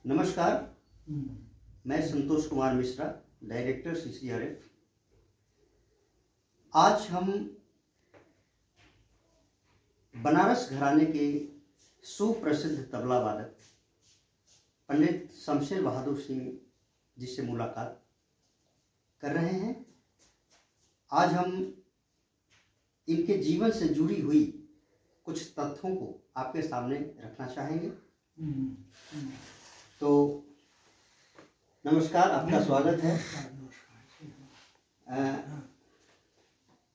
नमस्कार, मैं Santosh Kumar Mishra, director CCRF। आज हम बनारस घराने के सुप्रसिद्ध तबला वादक पंडित शमशेर बहादुर सिंह जी से मुलाकात कर रहे हैं। आज हम इनके जीवन से जुड़ी हुई कुछ तथ्यों को आपके सामने रखना चाहेंगे। तो नमस्कार, आपका स्वागत है।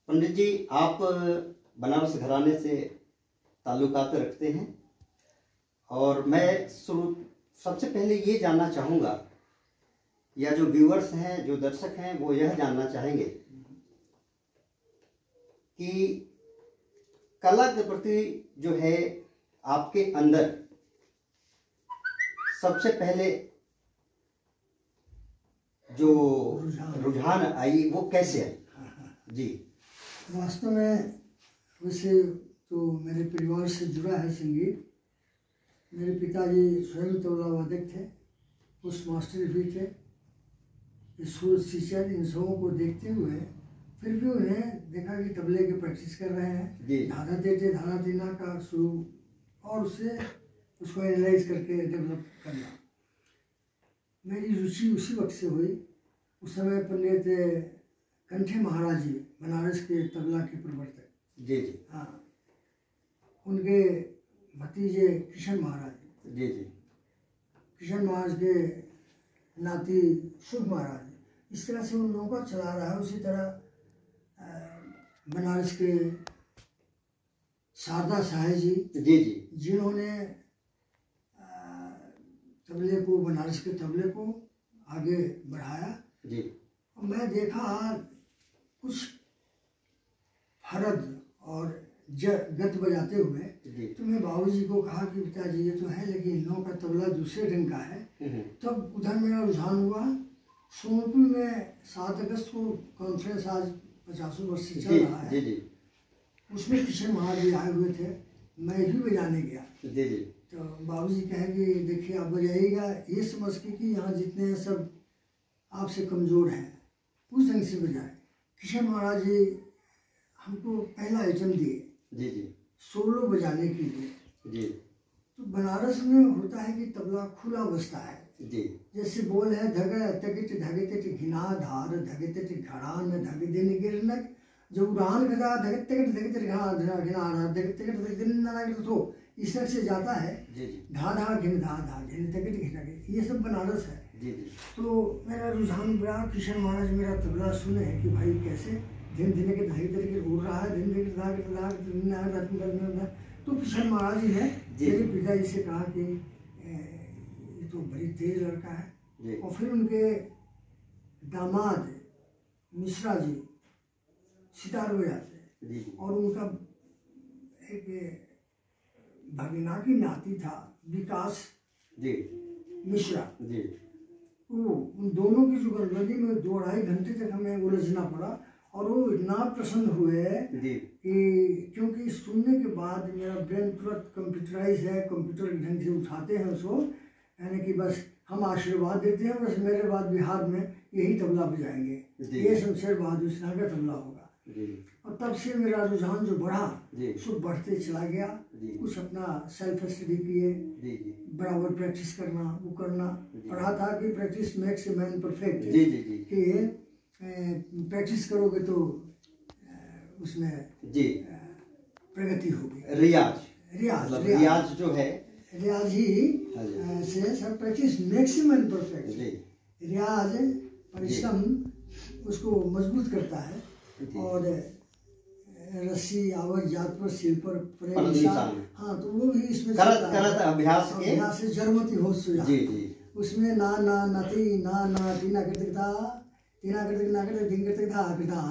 पंडित जी, आप बनारस घराने से ताल्लुकात रखते हैं और मैं सबसे पहले ये जानना चाहूँगा, या जो व्यूअर्स हैं, जो दर्शक हैं, वो यह जानना चाहेंगे कि कला के प्रति जो है आपके अंदर सबसे पहले जो रुझान आई वो कैसे आई? जी, वास्तव में वैसे तो मेरे परिवार से जुड़ा है संगीत। मेरे पिताजी स्वयं तबला वादक थे, पोस्ट मास्टर भी थे, स्कूल टीचर। इन सबों को देखते हुए फिर भी उन्हें देखा कि तबले की प्रैक्टिस कर रहे हैं। धारा तेटे धारा तीना का शुरू और उससे उसको एनालाइज करके डेवलप करना। मेरी रुचि उसी वक्त से हुई। उस समय पंडित कंठे महाराज जी, बनारस के तबला के प्रवर्तक, जी जी, हाँ, उनके भतीजे किशन महाराज, जी जी, किशन महाराज के नाती शुभ महाराज, इस तरह से उन लोगों का चला रहा है। उसी तरह बनारस के शारदा साहे जी, जी जी, जिन्होंने तबले को, बनारस के तबले को आगे बढ़ाया। जी, मैं देखा कुछ फरद और गत बजाते हुए, तो मैं बाबूजी को कहा कि पिताजी ये तो है, लेकिन इन लोगों का तबला दूसरे ढंग का है। तब उधर मेरा रुझान हुआ। सोनपुर में 7 अगस्त को कॉन्फ्रेंस आज 50 वर्ष से चल रहा है। जी जी, उसमें किशन महाराज जी आए हुए थे, मैं भी बजाने गया। जी जी, तो बाबूजी कहे कि देखिए आप बजाइएगा ये समझ के कि यहाँ जितने हैं सब आपसे कमज़ोर हैं, उस ढंग से बजाए। किशन महाराज जी हमको पहला आइटम दिए, जी जी, सोलो बजाने के लिए। जी, तो बनारस में होता है कि तबला खुला बजता है। जी, जैसे बोल है धगे तगिट धगे तट घिना धार धगे तट घड़ान धगे दिन गिरनक, जब उड़ान खदा धगे तगिट धगे तट घिना घिना धगे तगिट धगे दिन ना, तो इस तरह से जाता है। धा धा घिन धा धा घिन तगिट घिना, ये सब बनारस है। जी जी, तो मेरा रुझान बड़ा। किशन महाराज मेरा तबला सुने कि भाई कैसे दिन दिन के धगे तरीके उड़ रहा है, दिन दिन के। तो किशन महाराज जी ने मेरे पिताजी से कहा कि ये तो बड़ी तेज लड़का है। और फिर उनके दामाद मिश्रा जी सितार बजाते, और उनका एक भगीना की नाती था विकास मिश्रा। उन दोनों की जुगलबंदी में 2-2.5 घंटे तक हमें उलझना पड़ा। और वो इतना प्रसन्न हुए कि क्योंकि सुनने के बाद मेरा ब्रेन तुरंत कंप्यूटराइज है, कंप्यूटर के ढंग से उठाते हैं उसको, यानी कि बस हम आशीर्वाद देते हैं, बस मेरे बाद बिहार में यही तबला बजाएंगे, ये शमशेर बहादुर सिंह का तबला होगा। और तब से मेरा रुझान जो बढ़ा सो बढ़ते चला गया। कुछ अपना सेल्फ स्टडी किए, बराबर प्रैक्टिस करना, वो करना। पढ़ा था कि practice makes a man perfect, कि प्रैक्टिस करोगे तो उसमें प्रगति होगी। रियाज जो है, रियाज ही से सब practice makes a man perfect. रियाज परिश्रम उसको मजबूत करता है। और रस्सी आवत जात पर सिर पर निशान, हाँ, तो वो भी इसमें करत अभ्यास से जरमती हो सुझा। उसमें ना ना नती ना ना तीना करते था, तीना करते ना करते दिन करते था,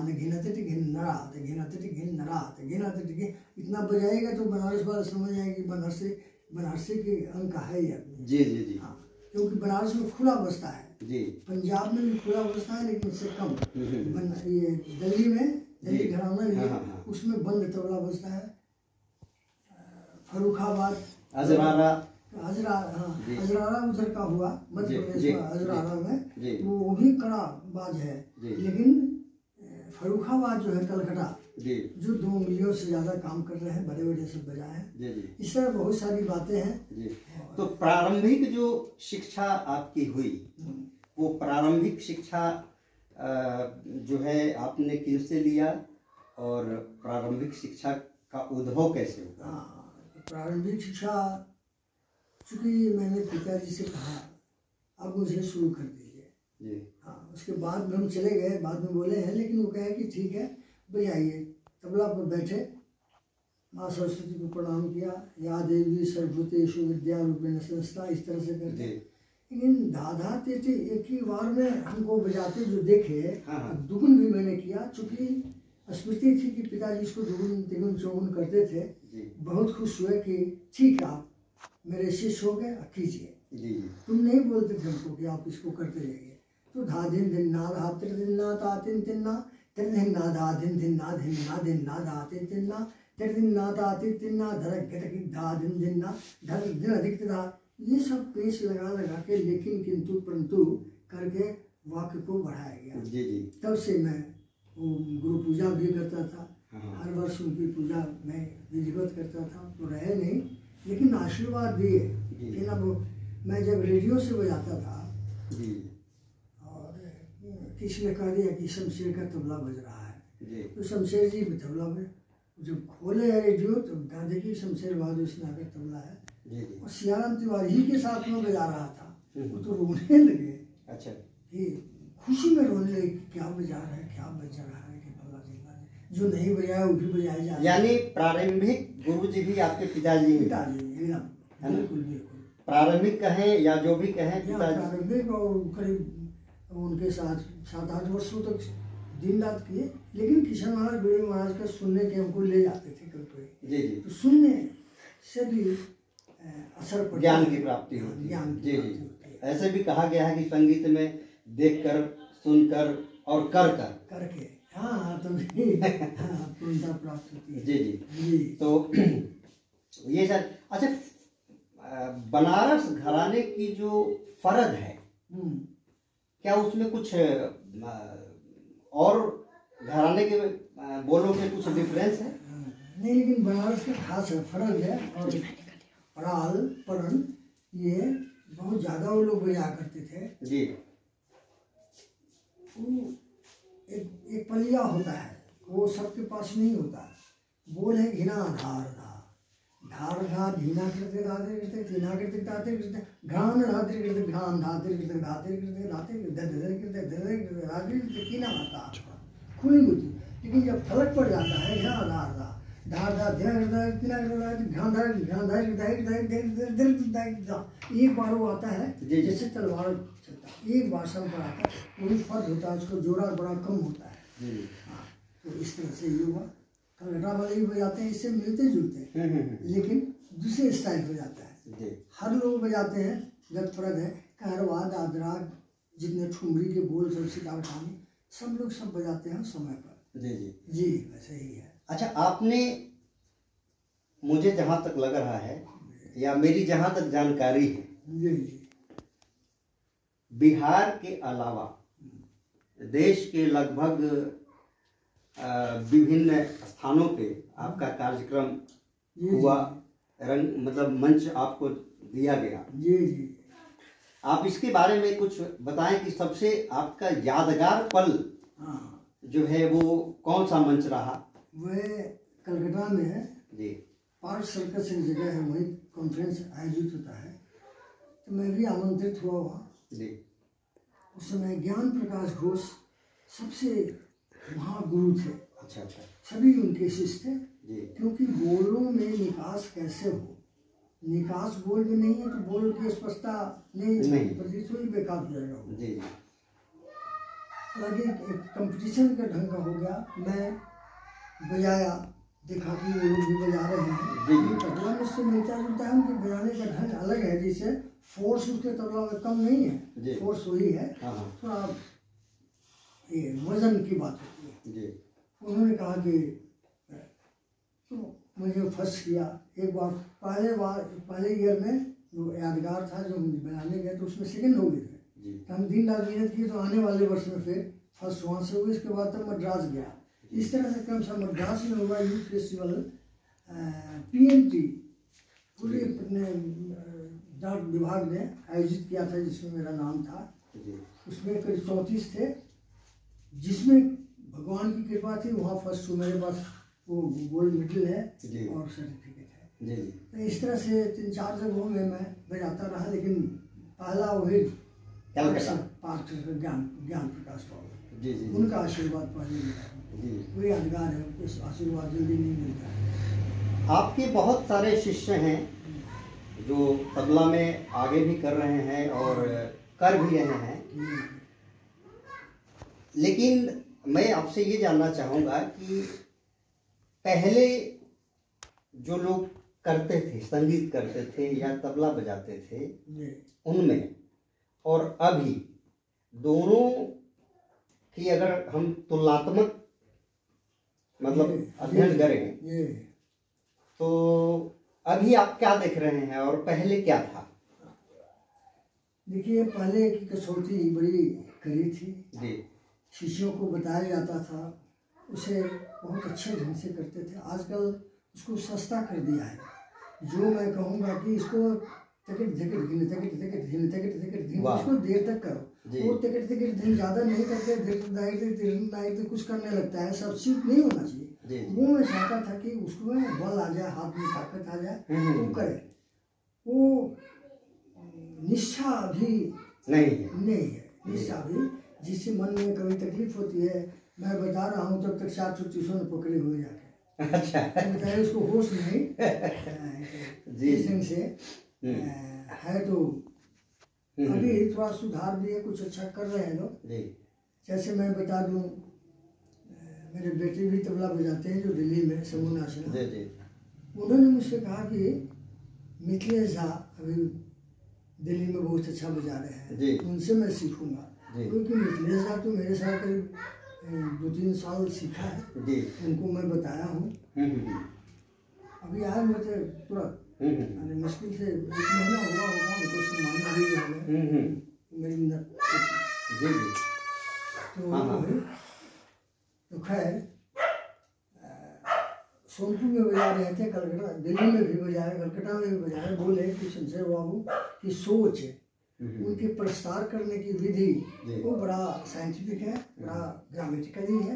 न घिनते घिन नरा घिनते घिन नरा घिनते, इतना बजाएगा तो बनारस वाला समझ जाएंगे बनारसी के अंक है ये। जी जी जी, हाँ, क्योंकि बनारस में खुला बजता है। पंजाब में भी खुला बजता है, लेकिन उससे कम। ये दिल्ली में, दिल्ली घराना में उसमें बंद तबला बजता है। फरुखाबाद, अजरारा उधर का हुआ मध्य प्रदेश में, अजरारा में, जी। वो भी कड़ा बाज है। लेकिन फर्रुखाबाद जो है कलकत्ता, जो 2 उंगलियों से ज्यादा काम कर रहे हैं, बड़े बड़े सब बजाए हैं। इस तरह बहुत सारी बातें हैं। तो प्रारंभिक जो शिक्षा आपकी हुई, वो प्रारंभिक शिक्षा जो है आपने किनसे लिया और प्रारंभिक शिक्षा का उद्भव कैसे हुआ? प्रारंभिक शिक्षा चूंकि मैंने पिताजी से कहा अब मुझे शुरू कर दीजिए। हाँ, उसके बाद में हम चले गए, बाद में बोले हैं, लेकिन वो कहे कि ठीक है बजाइए। तबला पर बैठे, माँ सरस्वती को प्रणाम किया, या देवी सर्वभूतेषु विद्या रूपेण संस्था, इस तरह से करके। लेकिन दादा तेते एक ही बार में हमको बजाते जो देखे, दुगुन भी मैंने किया। चूंकि स्मृति थी कि पिताजी इसको दुगुन तिगुन चौगुन करते थे। बहुत खुश हुए कि ठीक है आप मेरे शिष्य हो गए, कीजिए। तुम नहीं बोलते थे हमको कि आप इसको करते रहिए। तो धा दिन दिन ना धा तिर दिन ना ता तिन तिन ना तिर दिन ना धा दिन दिन ना दिन ना दिन ना धा तिन तिन ना तिर दिन ना ता तिर तिन ना धर गतकी धा दिन दिन ना धर दिन अधिक धा। ये सब पेश लगा लगा के लेकिन किंतु परंतु करके वाक्य को बढ़ाया गया। तब से मैं वो गुरु पूजा भी करता था, हर वर्ष उनकी पूजा मैं विधिवत करता था। तो रहे नहीं, लेकिन आशीर्वाद दिए कि ना वो मैं जब रेडियो से बजाता था और किसी ने कह दिया कि शमशेर का तबला बज रहा है, तो शमशेर जी भी तबला में जब खोले है रेडियो तो गांधी की शमशेर बहादुर सिन्हा का तबला है, और सियाराम तिवारी के साथ में बजा रहा था। वो तो रोने लगे। अच्छा, कि खुशी में रोने लगे, क्या बजा रहा है, क्या बजा रहा है, कि जो नहीं बजाया वो भी बजाया जाए। यानी प्रारंभिक गुरु जी भी आपके पिताजी एकदम बिल्कुल बिल्कुल प्रारंभिक कहें या जो भी कहें, प्रारंभिक। और करीब उनके साथ 7-8 वर्षों तक दिन रात किए। लेकिन किशन महाराज बड़े महाराज का सुनने के हमको ले जाते थे कभी, तो सुनने से भी असर पड़ता, ज्ञान की प्राप्ति होती है। ऐसे भी कहा गया है कि संगीत में देखकर, सुनकर और करके तभी पूर्णता प्राप्त होती है। जी। तो ये सर, अच्छा, बनारस घराने की जो फर्ज है, क्या उसमें कुछ और घराने के बोलों के कुछ डिफरेंस है? नहीं, लेकिन बनारस का खास है, फर्ज है। और पराल परन ये बहुत ज्यादा वो लोग बजा करते थे जी। एक पलिया होता है, वो सबके पास नहीं होता। बोल है घिना धार धा धार धा धीना करते धाते करते धीना करते धाते करते घान धाते करते घान धाते करते धाते करते धाते करते धाते करते कीना आता खुली होती। लेकिन जब फलक पड़ जाता है घिना धार धा धार धा ध्यान करता है कीना करता है घान धार एक बार वो आता है जैसे तलवार चलता है, एक बार सब पर आता है, वही फर्ज होता है, उसको जोड़ा बड़ा कम होता है। तो इस तरह से ये हुआ। कलकत्ता वाले भी बजाते हैं, इससे मिलते जुलते हैं, लेकिन दूसरे स्टाइल बजाता है। हर लोग बजाते हैं, जब फर्ज है कहरवा दादरा जितने ठुमरी के बोल सब सितार खाने सब लोग सब बजाते हैं समय पर। जी वैसे ही है। अच्छा, आपने, मुझे जहाँ तक लग रहा है या मेरी जहाँ तक जानकारी है, बिहार के अलावा देश के लगभग विभिन्न स्थानों पे आपका कार्यक्रम हुआ, रंग मतलब मंच आपको दिया गया। जी। आप इसके बारे में कुछ बताएं कि सबसे आपका यादगार पल जो है वो कौन सा मंच रहा? वह कलकत्ता में है जी, पार्क सर्कस एक जगह है, वही कॉन्फ्रेंस आयोजित होता है। तो मैं भी आमंत्रित हुआ वहाँ जी। उस समय ज्ञान प्रकाश घोष सबसे महागुरु थे। अच्छा। सभी उनके शिष्य थे जी। क्योंकि बोलों में निकास कैसे हो, निकास बोल में नहीं है तो बोल की स्पष्टता नहीं प्रतीत हुई, बेकार हो जाएगा जी। हालांकि एक कंपटीशन का ढंग का हो गया, मैं बजाया, देखा कि वो लोग भी बजा रहे हैं। तबला में उससे मिलता जुलता है, उनके बजाने का ढंग अलग है, जिससे फोर्स उसके तबला में कम नहीं है, फोर्स वही है, थोड़ा ये वजन की बात होती है। उन्होंने कहा कि तो मुझे फर्स्ट किया एक बार, पहले ईयर में जो यादगार था जो बनाने गए तो उसमें सेकंड हो गए थे। जी। तो हम दिन रात मेहनत की तो आने वाले वर्ष में फिर फर्स्ट वहाँ से हुई। इसके बाद तब मद्रास गया। इस तरह से क्रम से मद्रास में हुआ यूथ फेस्टिवल PNT पूरे अपने डाक विभाग ने आयोजित किया था, जिसमें मेरा नाम था। उसमें करीब 34 थे, जिसमें भगवान की कृपा थी। वहाँ फर्स्ट हुआ, मेरे पास वो गोल्ड मेडल है और सर्टिफिकेट है। तो इस तरह से 3-4 जगहों में मैं बजाता रहा, लेकिन पहला वही पार्क ज्ञान प्रकाश बाबू, उनका आशीर्वाद पहले मिला। वही यादगार है, उनके आशीर्वाद जल्दी नहीं मिलता है। आपके बहुत सारे शिष्य हैं जो तबला में आगे भी कर रहे हैं और कर भी रहे हैं, लेकिन मैं आपसे ये जानना चाहूँगा कि पहले जो लोग करते थे, संगीत करते थे या तबला बजाते थे, उनमें और अभी दोनों की अगर हम तुलनात्मक मतलब अध्ययन करें तो अभी आप क्या देख रहे हैं और पहले क्या था? देखिए, पहले की कसौटी बड़ी कड़ी थी जी। शिष्यों को बताया जाता था, उसे बहुत अच्छे ढंग से करते थे। आजकल उसको सस्ता कर दिया है। जो मैं कहूँगा कि इसको टिकट इसको देर तक करो, वो टिकट ज़्यादा नहीं करके धीरे कुछ करने लगता है। सब सीख नहीं होना चाहिए। वो मैं चाहता था कि उसको बल आ जाए, हाथ में ताकत आ जाए, वो करे। वो निष्ठा भी नहीं है। निष्ठा भी, जिससे मन में कभी तकलीफ होती है, मैं बता रहा हूँ तब तक 4 छुट्टी ने पकड़े हुए जाके। अच्छा। बताया उसको होश नहीं इस ढंग से है। तो अभी थोड़ा सुधार भी है, कुछ अच्छा कर रहे हैं लोग। जैसे मैं बता दूं, मेरे बेटे भी तबला बजाते हैं जो दिल्ली में समूह नाचना। उन्होंने मुझसे कहा कि मिथिलेश झा अभी दिल्ली में बहुत अच्छा बजा रहे हैं, उनसे मैं सीखूंगा। क्योंकि मिथिलेश झा तो मेरे साथ करीब 2-3 साल सीखा है, उनको मैं बताया हूँ। अभी आए हुए थे तुरंत, मुश्किल से 1 महीना हुआ होगा, उनको सम्मान भी दिया मेरी मदद। तो खैर सोनपुर में बजा रहे थे, कलकत्ता, दिल्ली में भी बजाए, कलकत्ता में भी बजाए। बोले कि संजय बाबू की सोच है, उनके प्रसार करने की विधि वो बड़ा साइंटिफिक है, बड़ा ग्रामेटिकली है,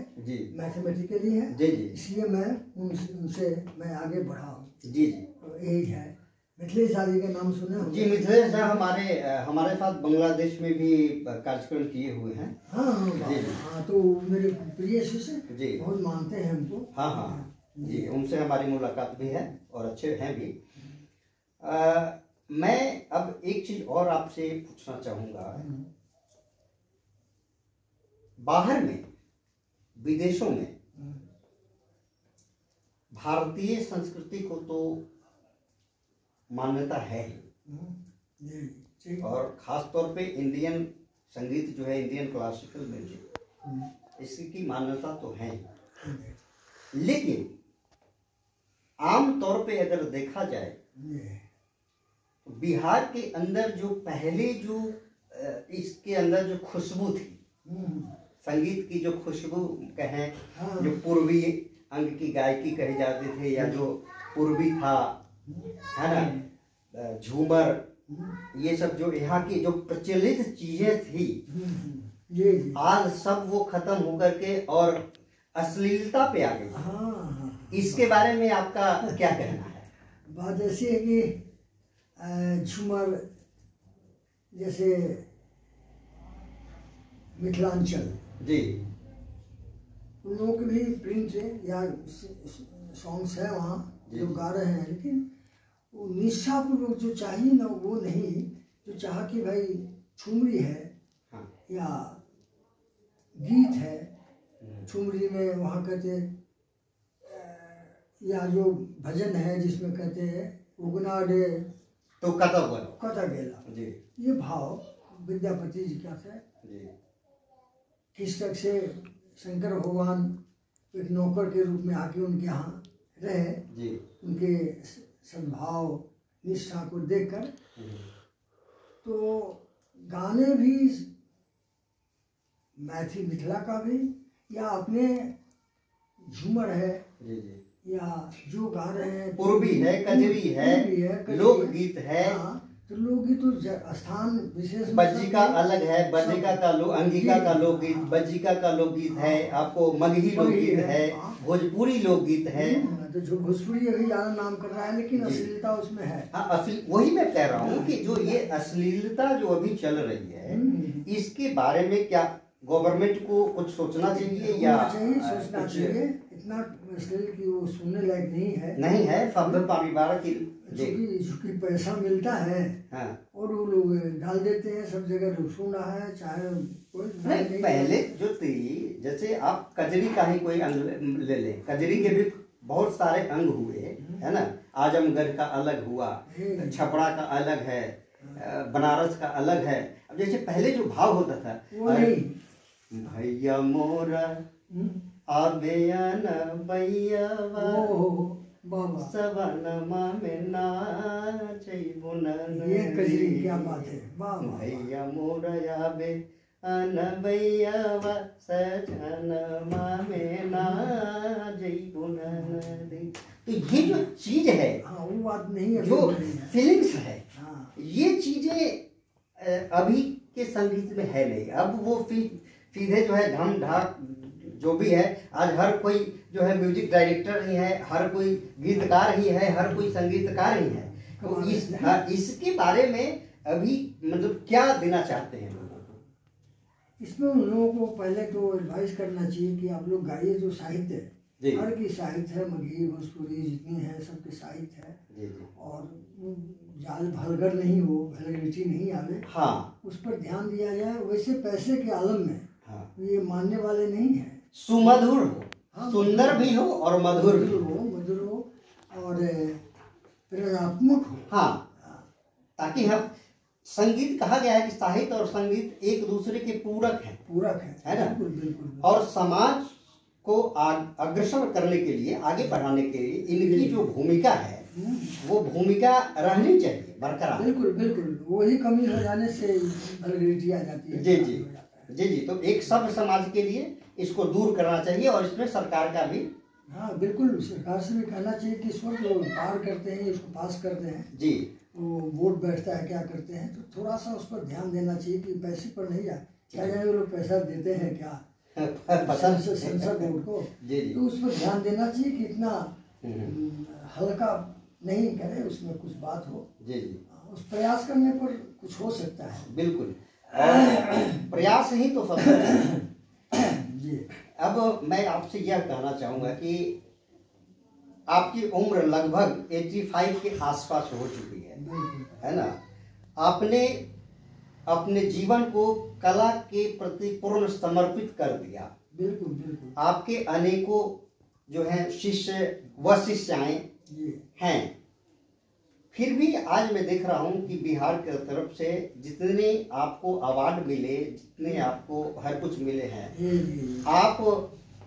मैथमेटिकली है। इसलिए मैं उनसे मैं आगे बढ़ा हूँ। तो यही है। मिथिलेश झा जी का नाम सुने हो? जी, मिथिलेश झा हमारे साथ बांग्लादेश में भी कार्यक्रम किए हुए हैं। हाँ, तो मेरे प्रिय शिष्य बहुत मानते हैं हमको। हाँ जी, उनसे हमारी मुलाकात भी है और अच्छे हैं भी। मैं अब एक चीज और आपसे पूछना चाहूंगा। बाहर में, विदेशों में भारतीय संस्कृति को तो मान्यता है ही, और खास तौर पे इंडियन संगीत जो है, इंडियन क्लासिकल म्यूजिक, इसकी मान्यता तो है ही। लेकिन आम तौर पे अगर देखा जाए तो बिहार के अंदर जो पहले जो इसके अंदर जो खुशबू थी, संगीत की जो खुशबू कहें, जो पूर्वी अंग की गायकी कही जाती थी, या जो पूर्वी था, है ना, झूमर, ये सब जो यहाँ की जो प्रचलित चीजें थी, आज सब वो खत्म होकर के और अश्लीलता पे आ गई। इसके बारे में आपका क्या कहना है? बात ऐसी है कि झूमर जैसे मिथिलांचल उन लोगों के भी प्रिंट है या सॉन्ग्स है वहाँ जो गा रहे हैं, लेकिन वो निष्ठापूर्वक जो चाहिए ना, वो नहीं। जो चाह कि भाई ठुमरी है या गीत है, ठुमरी में वहाँ कहते या जो भजन है जिसमें कहते हैं उगना डे तो कथा गेला, ये भाव विद्यापति जी का था। किस तक से शंकर भगवान एक नौकर के रूप में आके उनके यहाँ रहे, उनके सद्भाव निष्ठा को देखकर तो गाने भी मैथिली मिथिला का भी या अपने झूमर है जी जी, या जो गा रहे हैं पूर्वी है, कजरी है, लोकगीत है। हाँ, तो लोकगीत तो स्थान विशेष बज्जिका अलग है, बज्जिका का अंगिका का लोकगीत, बज्जिका का लोकगीत है, आपको मगही लोकगीत है, भोजपुरी लोकगीत है। तो जो भोजपुरी अभी ज्यादा नाम कर रहा है, लेकिन अश्लीलता उसमें है। हाँ, वही मैं कह रहा हूँ कि जो ये अश्लीलता जो अभी चल रही है, इसके बारे में क्या गवर्नमेंट को कुछ सोचना चाहिए या सोचना चाहिए? इतना अश्लील कि वो सुनने लायक नहीं है फव्य परिवार की चूंकि पैसा मिलता है। हाँ। और वो लोग डाल देते हैं, सब जगह लोग सुन रहा है, चाहे कोई नहीं। पहले जो थी, जैसे आप कजरी का ही कोई अंग ले लें, कजरी के भी बहुत सारे अंग हुए, है ना। आजमगढ़ का अलग हुआ, छपरा का अलग है, बनारस का अलग है। अब जैसे पहले जो भाव होता था, भैया मोरा आबेयाना भैया सवनमा में नाचै बुनन, ये कजरी क्या बात है। भैया मोरा आबे अन भैया सजनमा में नाचै बुनन। तो ये जो चीज है, हाँ, वो बात नहीं है, जो फीलिंग्स है, हाँ, ये चीजें अभी के संगीत में है नहीं। अब वो सीधे जो है धम धाक जो भी है, आज हर कोई जो है म्यूजिक डायरेक्टर ही है, हर कोई गीतकार ही है, हर कोई संगीतकार ही है। तो इसके बारे में अभी मतलब क्या देना चाहते हैं लोगों को? इसमें उन लोगों को पहले तो एडवाइस करना चाहिए कि आप लोग गाइए जो साहित्य है, हर की साहित्य है, मगही भोजपुरी जितनी है सबके साहित्य है। जी। और जाल भलगर नहीं हो, वल्गैरिटी नहीं आवे, हाँ, उस पर ध्यान दिया जाए। वैसे पैसे के आलम में, हाँ, ये मानने वाले नहीं है। सुमधुर हो, हाँ, सुंदर भी हो और मधुर भी हो, मधुर हो और प्रेरणात्मक हो। हाँ, ताकि हम संगीत कहा गया है कि साहित्य और संगीत एक दूसरे के पूरक है ना। बिल्कुल। और समाज को अग्रसर करने के लिए, आगे बढ़ाने के लिए इनकी जो भूमिका है, वो भूमिका रहनी चाहिए बरकरार। बिल्कुल, वही कमी हो जाने से वल्गैरिटी आ जाती है। जी। तो एक सभ्य समाज के लिए इसको दूर करना चाहिए और इसमें सरकार का भी, हाँ बिल्कुल, सरकार से भी कहना चाहिए कि इस वक्त लोग पार करते हैं, इसको पास करते हैं जी, वो वोट बैठता है, क्या करते हैं, तो थोड़ा सा उस पर ध्यान देना चाहिए कि पैसे पर नहीं जाए। क्या जाने वो लोग पैसा देते हैं क्या संसद बोर्ड को, तो उस पर ध्यान देना चाहिए कि इतना हल्का नहीं करे, उसमें कुछ बात हो। जी, उस प्रयास करने पर कुछ हो सकता है। बिल्कुल, प्रयास ही तो सब जी। अब मैं आपसे यह कहना चाहूंगा कि आपकी उम्र लगभग 85 के आसपास हो चुकी है ना। आपने अपने जीवन को कला के प्रति पूर्ण समर्पित कर दिया। बिल्कुल। आपके अनेकों जो है शिष्य व शिष्याएं हैं। फिर भी आज मैं देख रहा हूं कि बिहार की तरफ से जितने आपको अवार्ड मिले, जितने आपको हर कुछ मिले हैं, आप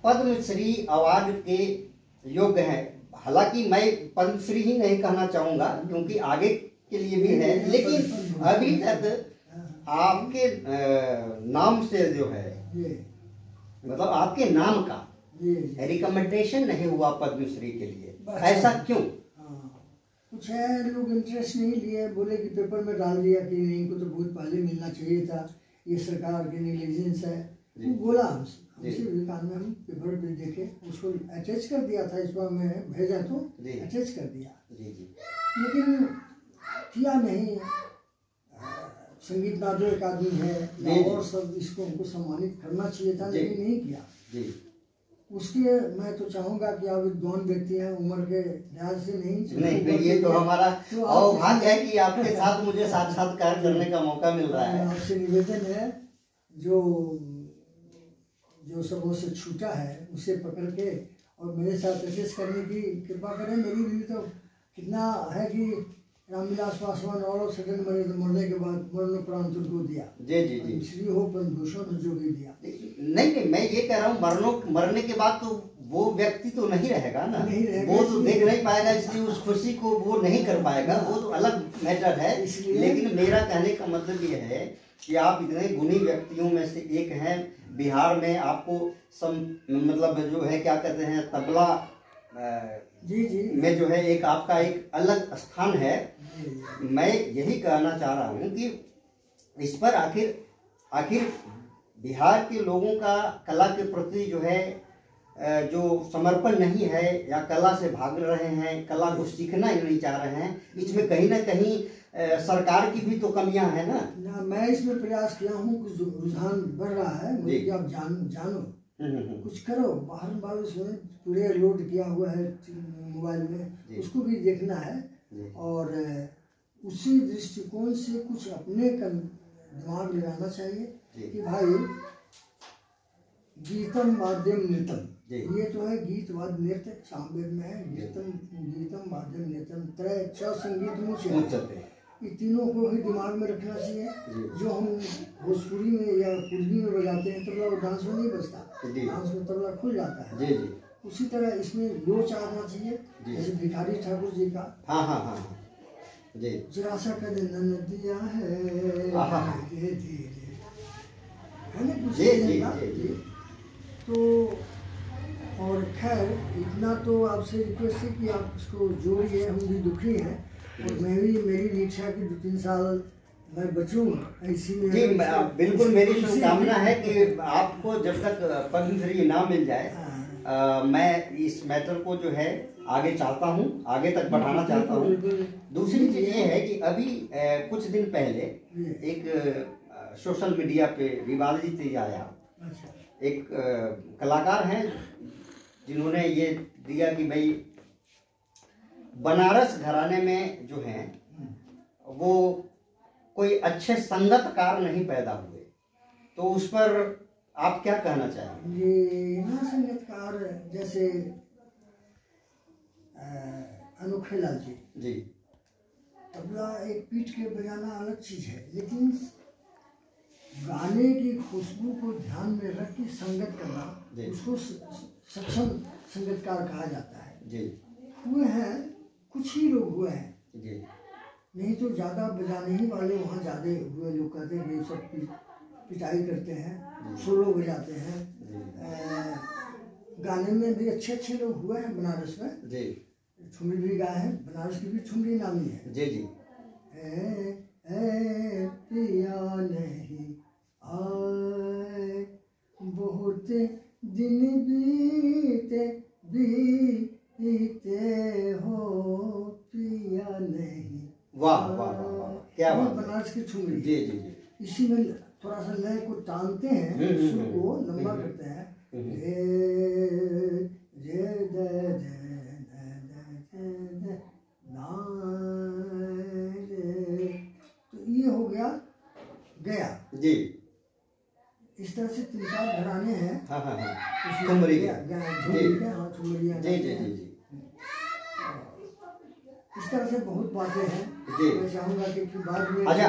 पद्मश्री अवार्ड के योग्य हैं। हालांकि मैं पद्मश्री ही नहीं कहना चाहूंगा क्योंकि आगे के लिए भी है, लेकिन अभी तक आपके नाम से जो है, मतलब आपके नाम का रिकमेंडेशन नहीं हुआ पद्मश्री के लिए। ऐसा क्यों? कुछ है, लोग इंटरेस्ट नहीं लिए, बोले कि पेपर में डाल दिया कि नहीं, इनको तो बहुत पहले मिलना चाहिए था, ये सरकार की नेग्लिजेंस है। वो बोला हमसे भी कान में, हम पेपर पे देखे, उसको अटैच कर दिया था, इस बार मैं भेजा तो अटैच कर दिया। लेकिन किया नहीं। संगीत नादो एक आदमी है और सब, इसको उनको सम्मानित करना चाहिए था, लेकिन नहीं किया। उसके मैं तो चाहूंगा कि आप विद्वान व्यक्ति हैं, उम्र के लिहाज से नहीं, ये तो हमारा भाग्य है कि आपके साथ मुझे साक्षात्कार करने का मौका मिल रहा है। आपसे निवेदन है, जो सबों से छूटा है उसे पकड़ के और मेरे साथ एडजस्ट करने की कृपा करें। मेरी भी तो कितना है कि रामविलास पासवान और सडन मरने के बाद मरणोपरांत उनको दिया। जी। श्री हो पद्मभूषण जो भी दिया। नहीं, मैं ये कह रहा हूँ मरने के बाद तो वो व्यक्ति तो नहीं रहेगा ना, नहीं रहेगा, वो तो देख नहीं पाएगा, इसलिए उस खुशी को वो नहीं कर पाएगा, वो तो अलग मैटर है। लेकिन मेरा कहने का मतलब ये है कि आप इतने गुणी व्यक्तियों में से एक हैं। बिहार में आपको मतलब जो है क्या कहते हैं, तबला जी जी में जो है एक आपका एक अलग स्थान है। मैं यही कहना चाह रहा हूँ कि इस पर आखिर बिहार के लोगों का कला के प्रति जो है जो समर्पण नहीं है, या कला से भाग रहे हैं, कला को सीखना ही नहीं चाह रहे हैं, इसमें कहीं ना कहीं सरकार की भी तो कमियां है ना। मैं इसमें प्रयास किया हूँ, कुछ रुझान बढ़ रहा है, मुझे कि आप जानो कुछ करो, बाहर से पूरे लोड किया हुआ है मोबाइल में, उसको भी देखना है और उसी दृष्टिकोण से कुछ अपने दिमाग लगाना चाहिए कि भाई गीतम वाद्यम नृत्यम, ये तो है गीत वाद्य नृत्य, सामवेद में है गीतम वाद्यम नृत्यम त्रय च संगीत मुच्यते, ये तीनों को ही दिमाग में रखना चाहिए। जो हम भोजपुरी में या पूर्वी में बजाते हैं तबला, वो डांस में नहीं बजता, डांस में तबला खुल जाता है। उसी तरह इसमें लोच आना चाहिए, जैसे भिखारी ठाकुर जी का जरा सा कर नदिया है ना कुछ तो। और खैर इतना तो आपसे रिक्वेस्ट है कि आप उसको जोड़िए, हम भी दुखी हैं और मैं भी, मेरी इच्छा की 2-3 साल मैं बचूँ इसी में। जी बिल्कुल, मेरी शुभकामना है कि आपको जब तक पद्मश्री इनाम मिल जाए, मैं इस मैटर को जो है आगे चाहता हूँ, आगे तक बढ़ाना चाहता हूँ। दूसरी चीज़ ये है कि अभी कुछ दिन पहले एक सोशल मीडिया पे विवादित आया, एक कलाकार हैं जिन्होंने ये दिया कि भाई बनारस घराने में जो हैं वो कोई अच्छे संगतकार नहीं पैदा हुए, तो उस पर आप क्या कहना चाहेंगे? ये ना संगीतकार जैसे अनोखे लाल जी, तबला एक पीट के बजाना अलग चीज है, लेकिन गाने की खुशबू को ध्यान में रख के संगत करना, उसको सक्षम संगीतकार कहा जाता है। हुए हैं कुछ ही लोग हुए हैं, नहीं तो ज्यादा बजाने ही वाले वहाँ ज्यादा हुए लोग कहते हैं ये सब पिटाई करते हैं, सोलो बजाते हैं। गाने में भी अच्छे अच्छे लोग हुए हैं बनारस में, ठुमरी भी गाए हैं, बनारस की भी ठुमरी नामी है। पिया नहीं आए बहुत दिन बीते हो पिया नहीं। वाह वाह वाह, क्या बात, बनारस की ठुमरी। इसी में थोड़ा सा लय को टानते हैं, सुर को लंबा करते हैं, तो ये हो गया जी। इस तरह से 3-4 घराने हैं। इस तरह से बहुत बातें हैं। मैं चाहूँगा कि बाद में। अच्छा,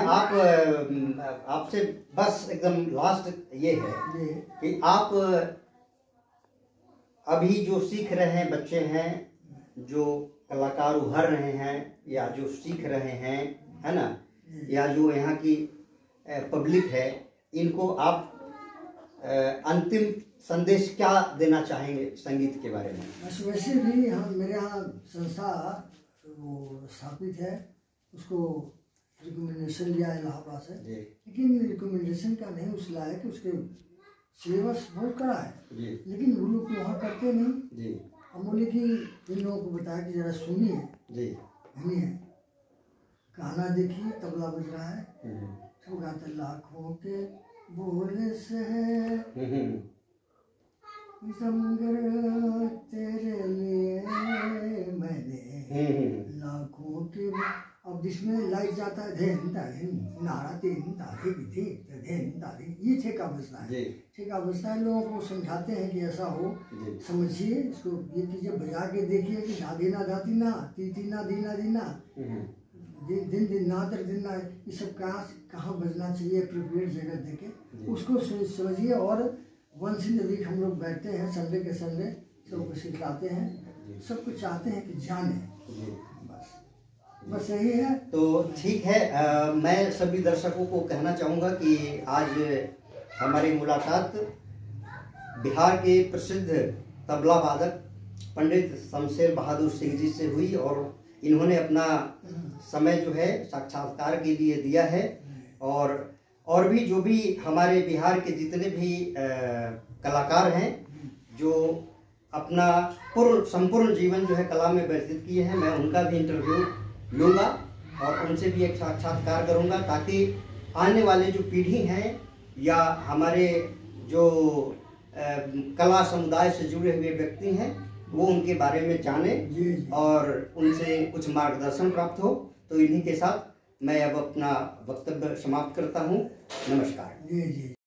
आपसे बस एकदम लास्ट ये है कि आप अभी जो सीख रहे हैं बच्चे हैं, जो कलाकार उभर रहे हैं या जो सीख रहे हैं, है ना, या जो यहाँ की पब्लिक है, इनको आप अंतिम संदेश क्या देना चाहेंगे संगीत के बारे में? बस वैसे भी हम, मेरे यहाँ संस्था वो स्थापित है, उसको रिकमेंडेशन लिया इलाहाबाद से, लेकिन रिकमेंडेशन का नहीं उस लायक कि उसके सिलेबस बहुत कड़ा है, लेकिन वो लोग वहाँ करते नहीं। हम बोले कि इन लोगों को बताया कि जरा सुनिए, नहीं है गाना देखिए, तबला बज रहा है, सब गाते लाखों के बोले से तेरे लिए मैंने लाखों के। अब जिसमें लाइट जाता है धेन नारा ये ठेका बजता है, ठेका बजता है। लोगों को समझाते हैं कि ऐसा हो, समझिए इसको, ये चीजें बजा के देखिए कि धादी ना धाती ना तीती ना दीना दीना दिन दिन ना तर दिन ना, ये सब कहाँ बजना चाहिए, प्रिपेयर जगह देके उसको समझिए। और वंस इन द वीक हम लोग बैठते हैं संडे के संडे, तो वो सिखलाते हैं, सब कुछ चाहते हैं कि जाने। बस यही है। तो ठीक है, मैं सभी दर्शकों को कहना चाहूँगा कि आज हमारी मुलाकात बिहार के प्रसिद्ध तबला वादक पंडित शमशेर बहादुर सिंह जी से हुई और इन्होंने अपना समय जो है साक्षात्कार के लिए दिया है। और भी जो भी हमारे बिहार के जितने भी कलाकार हैं जो अपना संपूर्ण जीवन जो है कला में व्यतीत किए हैं, मैं उनका भी इंटरव्यू लूँगा और उनसे भी एक साक्षात्कार करूँगा, ताकि आने वाले जो पीढ़ी हैं या हमारे जो कला समुदाय से जुड़े हुए व्यक्ति हैं वो उनके बारे में जाने और उनसे कुछ मार्गदर्शन प्राप्त हो। तो इन्हीं के साथ मैं अब अपना वक्तव्य समाप्त करता हूँ। नमस्कार। जी।